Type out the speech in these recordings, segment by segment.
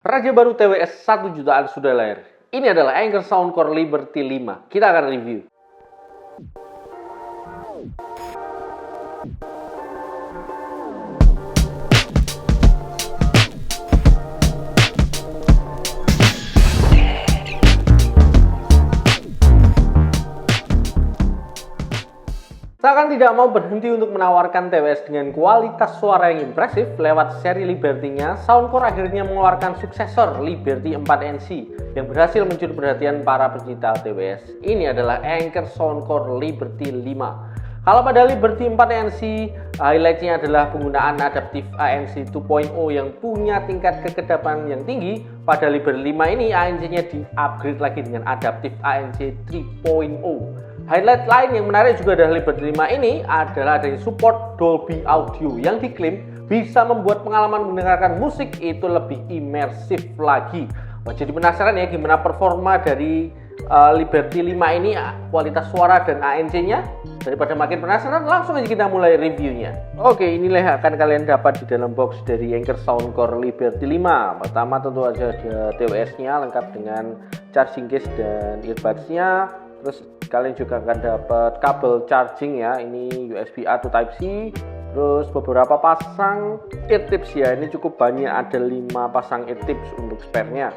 Raja baru TWS 1 jutaan sudah lahir. Ini adalah Anker Soundcore Liberty 5. Kita akan review. Seakan tidak mau berhenti untuk menawarkan TWS dengan kualitas suara yang impresif, lewat seri Liberty-nya, Soundcore akhirnya mengeluarkan suksesor Liberty 4NC yang berhasil mencuri perhatian para pecinta TWS. Ini adalah Anker Soundcore Liberty 5. Kalau pada Liberty 4NC, highlight-nya adalah penggunaan adaptif ANC 2.0 yang punya tingkat kekedapan yang tinggi. Pada Liberty 5 ini, ANC-nya di-upgrade lagi dengan adaptif ANC 3.0. Highlight lain yang menarik juga dari Liberty 5 ini adalah adanya support Dolby Audio yang diklaim bisa membuat pengalaman mendengarkan musik itu lebih imersif lagi. Jadi penasaran ya gimana performa dari Liberty 5 ini, kualitas suara dan ANC-nya? Daripada makin penasaran, langsung aja kita mulai reviewnya. Oke, inilah yang akan kalian dapat di dalam box dari Anker Soundcore Liberty 5. Pertama tentu aja ada TWS-nya lengkap dengan charging case dan earbuds-nya. Terus kalian juga akan dapat kabel charging ya, ini USB-A to Type-C. Terus beberapa pasang ear tips ya, ini cukup banyak, ada 5 pasang ear tips untuk spare-nya.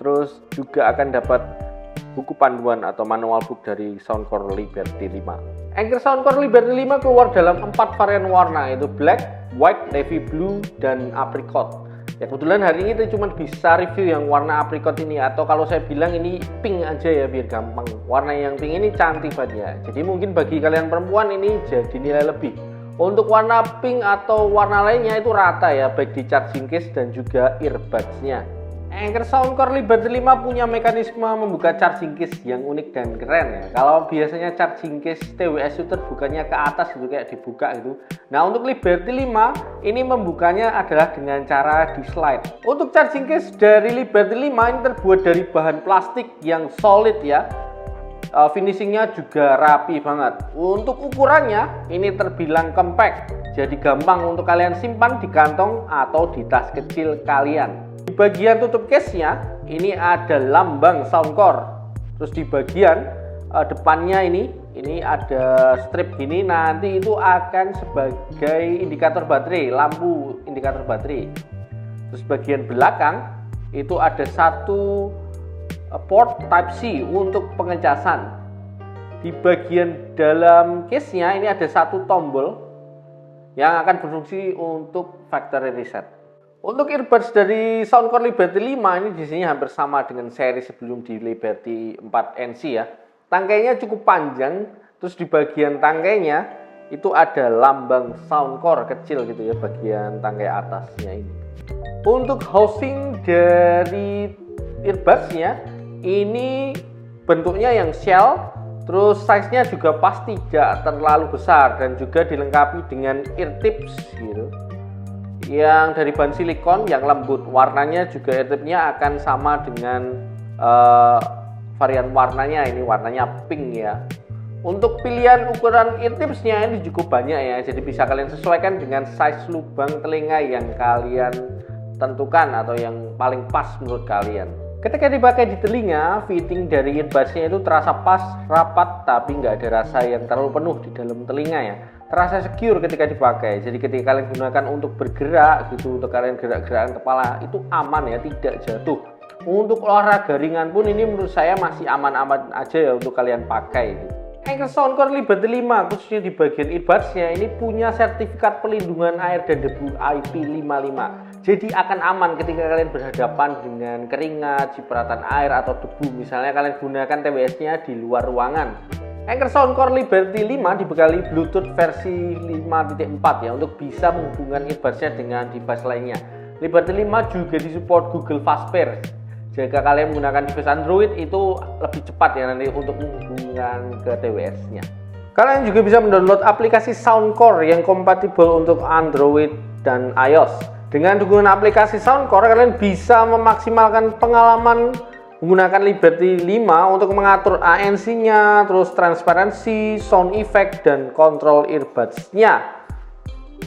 Terus juga akan dapat buku panduan atau manual book dari Soundcore Liberty 5. Anker Soundcore Liberty 5 keluar dalam 4 varian warna, yaitu black, white, navy blue, dan apricot. Ya kebetulan hari ini kita cuma bisa review yang warna apricot ini, atau kalau saya bilang ini pink aja ya biar gampang. Warna yang pink ini cantik banget ya. Jadi mungkin bagi kalian perempuan ini jadi nilai lebih. Untuk warna pink atau warna lainnya itu rata ya, baik di charging case dan juga earbuds-nya. Anker Soundcore Liberty 5 punya mekanisme membuka charging case yang unik dan keren ya. Kalau biasanya charging case TWS itu terbukanya ke atas gitu, kayak dibuka gitu. Nah untuk Liberty 5 ini membukanya adalah dengan cara di slide. Untuk charging case dari Liberty 5 ini terbuat dari bahan plastik yang solid ya. Finishingnya juga rapi banget. Untuk ukurannya ini terbilang compact, jadi gampang untuk kalian simpan di kantong atau di tas kecil kalian. Di bagian tutup case-nya ini ada lambang Soundcore. Terus di bagian depannya ini ada strip gini, nanti itu akan sebagai indikator baterai, lampu indikator baterai. Terus bagian belakang itu ada satu port Type-C untuk pengecasan. Di bagian dalam case-nya ini ada satu tombol yang akan berfungsi untuk factory reset. Untuk earbuds dari Soundcore Liberty 5 ini di sini hampir sama dengan seri sebelum di Liberty 4NC ya. Tangkainya cukup panjang, terus di bagian tangkainya itu ada lambang Soundcore kecil gitu ya, bagian tangkai atasnya ini. Untuk housing dari earbuds-nya ini bentuknya yang shell, terus size-nya juga pasti tidak terlalu besar dan juga dilengkapi dengan ear tips gitu. Yang dari bahan silikon yang lembut, warnanya juga ear tip-nya akan sama dengan varian warnanya, ini warnanya pink ya. Untuk pilihan ukuran ear tips-nya ini cukup banyak ya, jadi bisa kalian sesuaikan dengan size lubang telinga yang kalian tentukan atau yang paling pas menurut kalian. Ketika dipakai di telinga, fitting dari earbuds-nya itu terasa pas, rapat, tapi nggak ada rasa yang terlalu penuh di dalam telinga ya. Terasa secure ketika dipakai. Jadi ketika kalian gunakan untuk bergerak gitu, untuk kalian gerak-gerakan kepala itu aman ya, tidak jatuh. Untuk olahraga ringan pun ini menurut saya masih aman-aman aja ya untuk kalian pakai gitu. Anker Soundcore Liberty 5 khususnya di bagian earbuds-nya ini punya sertifikat pelindungan air dan debu IP55. Jadi akan aman ketika kalian berhadapan dengan keringat, cipratan air atau debu. Misalnya kalian gunakan TWS-nya di luar ruangan. Anker Soundcore Liberty 5 dibekali Bluetooth versi 5.4 ya untuk bisa menghubungkan earbuds-nya dengan device lainnya. Liberty 5 juga disupport Google Fast Pair. Jika kalian menggunakan device Android itu lebih cepat ya nanti untuk menghubungkan ke TWS-nya. Kalian juga bisa mendownload aplikasi Soundcore yang kompatibel untuk Android dan iOS. Dengan dukungan aplikasi Soundcore, kalian bisa memaksimalkan pengalaman menggunakan Liberty 5 untuk mengatur ANC-nya, terus transparansi, sound effect, dan kontrol earbuds-nya.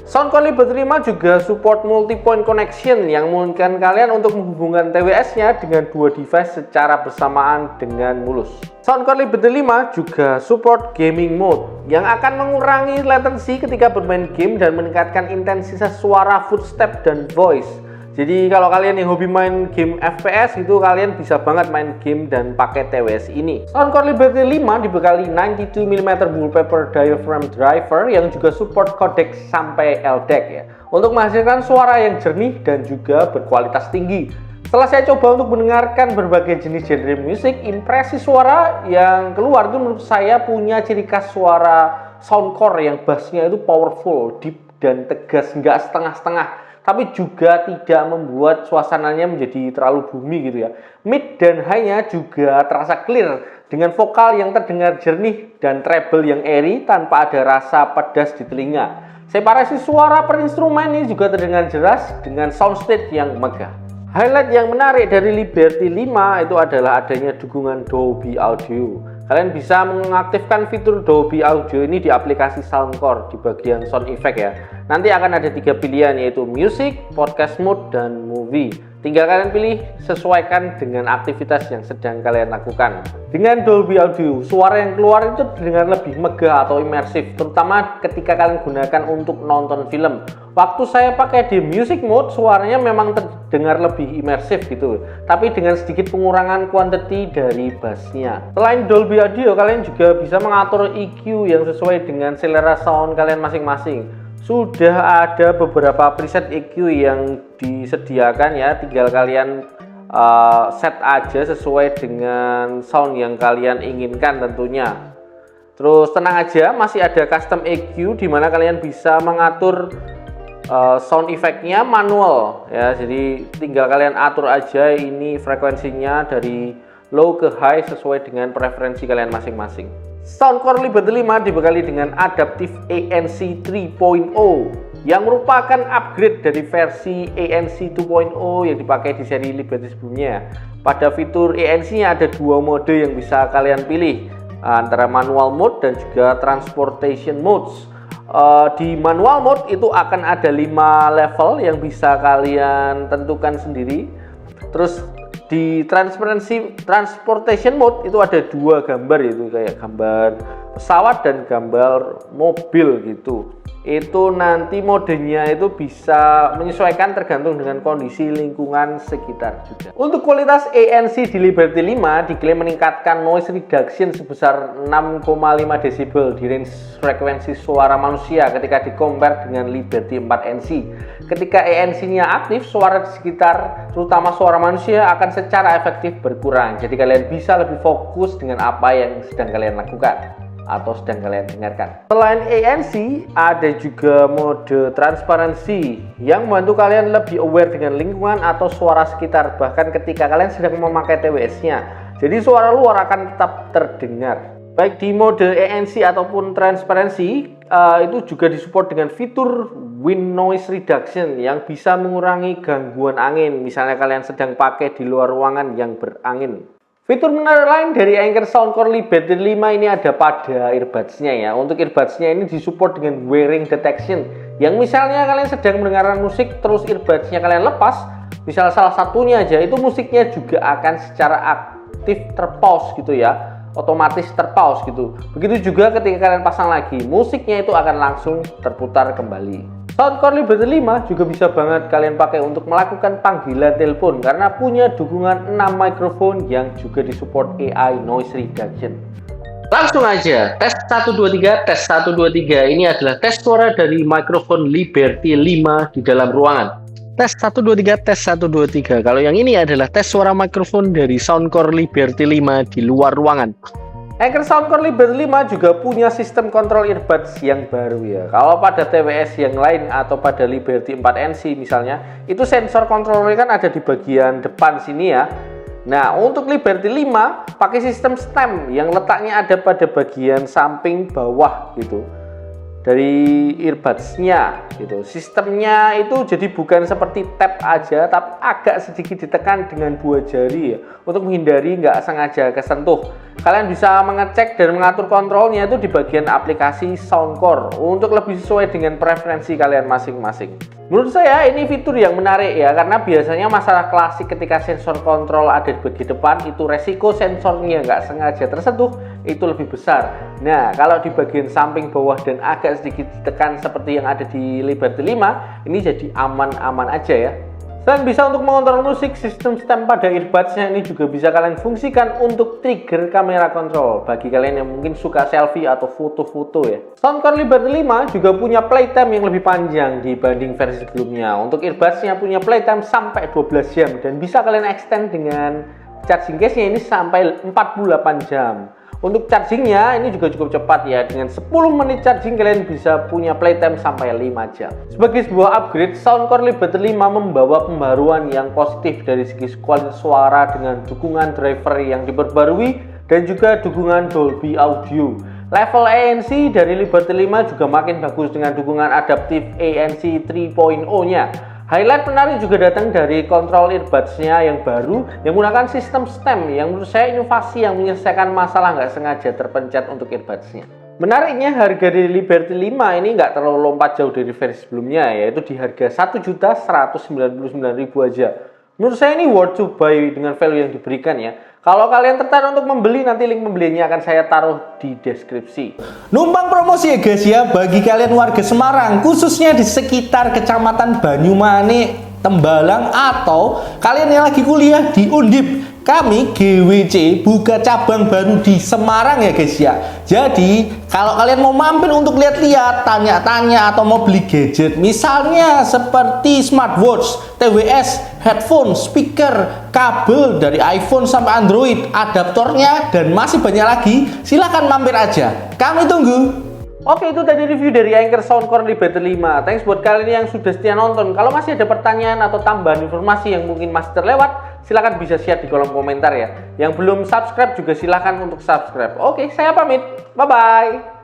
Soundcore Liberty 5 juga support multi-point connection yang memungkinkan kalian untuk menghubungkan TWS-nya dengan dua device secara bersamaan dengan mulus. Soundcore Liberty 5 juga support gaming mode yang akan mengurangi latency ketika bermain game dan meningkatkan intensitas suara, footstep, dan voice. Jadi kalau kalian yang hobi main game FPS itu kalian bisa banget main game dan pakai TWS ini. Soundcore Liberty 5 dibekali 92mm wallpaper diaphragm driver yang juga support codec sampai LDAC ya, untuk menghasilkan suara yang jernih dan juga berkualitas tinggi. Setelah saya coba untuk mendengarkan berbagai jenis genre musik, impresi suara yang keluar itu menurut saya punya ciri khas suara soundcore yang bassnya itu powerful, deep, dan tegas, nggak setengah-setengah, tapi juga tidak membuat suasananya menjadi terlalu booming gitu ya. Mid dan high-nya juga terasa clear dengan vokal yang terdengar jernih dan treble yang airy tanpa ada rasa pedas di telinga. Separasi suara per instrumen ini juga terdengar jelas dengan soundstage yang megah. Highlight yang menarik dari Liberty 5 itu adalah adanya dukungan Dolby Audio. Kalian bisa mengaktifkan fitur Dolby Audio ini di aplikasi Soundcore di bagian sound effect ya. Nanti akan ada 3 pilihan, yaitu music, podcast mode, dan movie. Tinggal kalian pilih, sesuaikan dengan aktivitas yang sedang kalian lakukan. Dengan Dolby Audio, suara yang keluar itu terdengar lebih megah atau imersif, terutama ketika kalian gunakan untuk nonton film. Waktu saya pakai di music mode, suaranya memang terdengar lebih imersif gitu, tapi dengan sedikit pengurangan quantity dari bassnya. Selain Dolby Audio, kalian juga bisa mengatur EQ yang sesuai dengan selera sound kalian masing-masing. Sudah ada beberapa preset EQ yang disediakan ya, tinggal kalian set aja sesuai dengan sound yang kalian inginkan tentunya. Terus tenang aja, masih ada custom EQ di mana kalian bisa mengatur sound effect-nya manual ya, jadi tinggal kalian atur aja ini frekuensinya dari low ke high sesuai dengan preferensi kalian masing-masing. Soundcore Liberty 5 dibekali dengan Adaptive ANC 3.0 yang merupakan upgrade dari versi ANC 2.0 yang dipakai di seri Liberty sebelumnya. Pada fitur ANC-nya ada dua mode yang bisa kalian pilih, antara manual mode dan juga transportation modes. Di manual mode itu akan ada 5 level yang bisa kalian tentukan sendiri. Terus di transportation mode itu ada 2 gambar, itu kayak gambar pesawat dan gambar mobil gitu. Itu nanti modenya itu bisa menyesuaikan tergantung dengan kondisi lingkungan sekitar juga. Untuk kualitas ANC di Liberty 5 diklaim meningkatkan noise reduction sebesar 6,5 dB di range frekuensi suara manusia ketika di-compare dengan Liberty 4NC. Ketika ANC-nya aktif, suara di sekitar, terutama suara manusia, akan secara efektif berkurang. Jadi kalian bisa lebih fokus dengan apa yang sedang kalian lakukan atau sedang kalian dengarkan. Selain ANC, ada juga mode transparansi yang membantu kalian lebih aware dengan lingkungan atau suara sekitar, bahkan ketika kalian sedang memakai TWS-nya. Jadi suara luar akan tetap terdengar. Baik di mode ANC ataupun transparansi, itu juga disupport dengan fitur wind noise reduction yang bisa mengurangi gangguan angin. Misalnya kalian sedang pakai di luar ruangan yang berangin. Fitur menarik lain dari Anker Soundcore Liberty 5 ini ada pada earbuds-nya ya. Untuk earbuds-nya ini disupport dengan wearing detection. Yang misalnya kalian sedang mendengarkan musik terus earbuds-nya kalian lepas, misal salah satunya aja, itu musiknya juga akan secara aktif terpause gitu ya. Otomatis terpause gitu. Begitu juga ketika kalian pasang lagi, musiknya itu akan langsung terputar kembali. Soundcore Liberty 5 juga bisa banget kalian pakai untuk melakukan panggilan telepon karena punya dukungan 6 mikrofon yang juga disupport AI noise reduction. Langsung aja, tes 123, tes 123 ini adalah tes suara dari mikrofon Liberty 5 di dalam ruangan. Tes 123, tes 123. Kalau yang ini adalah tes suara mikrofon dari Soundcore Liberty 5 di luar ruangan. Anker Soundcore Liberty 5 juga punya sistem kontrol earbuds yang baru ya. Kalau pada TWS yang lain atau pada Liberty 4NC misalnya, itu sensor kontrolnya kan ada di bagian depan sini ya. Nah, untuk Liberty 5 pakai sistem stem yang letaknya ada pada bagian samping bawah gitu. dari earbuds-nya gitu. Sistemnya itu jadi bukan seperti tap aja, tapi agak sedikit ditekan dengan 2 jari ya, untuk menghindari nggak sengaja kesentuh. Kalian bisa mengecek dan mengatur kontrolnya itu di bagian aplikasi Soundcore untuk lebih sesuai dengan preferensi kalian masing-masing. Menurut saya ini fitur yang menarik ya, karena biasanya masalah klasik ketika sensor kontrol ada di bagian depan itu resiko sensornya nggak sengaja tersentuh itu lebih besar. Nah, kalau di bagian samping, bawah, dan agak sedikit ditekan seperti yang ada di Liberty 5, ini jadi aman-aman aja ya. Selain bisa untuk mengontrol musik, sistem stem pada earbuds-nya ini juga bisa kalian fungsikan untuk trigger kamera control bagi kalian yang mungkin suka selfie atau foto-foto ya. Soundcore Liberty 5 juga punya playtime yang lebih panjang dibanding versi sebelumnya. Untuk earbuds-nya punya playtime sampai 12 jam dan bisa kalian extend dengan charging case-nya ini sampai 48 jam. Untuk chargingnya ini juga cukup cepat ya, dengan 10 menit charging kalian bisa punya playtime sampai 5 jam. Sebagai sebuah upgrade, Soundcore Liberty 5 membawa pembaruan yang positif dari segi kualitas suara dengan dukungan driver yang diperbarui dan juga dukungan Dolby Audio. Level ANC dari Liberty 5 juga makin bagus dengan dukungan adaptif ANC 3.0-nya. Highlight menarik juga datang dari kontrol earbuds-nya yang baru yang menggunakan sistem stem yang menurut saya inovasi yang menyelesaikan masalah nggak sengaja terpencet untuk earbuds-nya. Menariknya harga dari Liberty 5 ini nggak terlalu lompat jauh dari versi sebelumnya, yaitu di harga Rp1.199.000 aja. Menurut saya ini worth to buy dengan value yang diberikan ya. Kalau kalian tertarik untuk membeli, nanti link pembeliannya akan saya taruh di deskripsi. Numpang promosi ya guys ya, bagi kalian warga Semarang, khususnya di sekitar Kecamatan Banyumane, Tembalang, atau kalian yang lagi kuliah di Undip. Kami GWC buka cabang baru di Semarang ya guys ya. Jadi kalau kalian mau mampir untuk lihat-lihat, tanya-tanya, atau mau beli gadget misalnya seperti smartwatch, TWS, headphone, speaker, kabel dari iPhone sampai Android, adaptornya, dan masih banyak lagi, silahkan mampir aja. Kami tunggu. Oke, itu tadi review dari Anker Soundcore Liberty 5. Thanks buat kalian yang sudah setia nonton. Kalau masih ada pertanyaan atau tambahan informasi yang mungkin masih terlewat, silahkan bisa share di kolom komentar ya. Yang belum subscribe juga silahkan untuk subscribe. Oke, saya pamit. Bye-bye.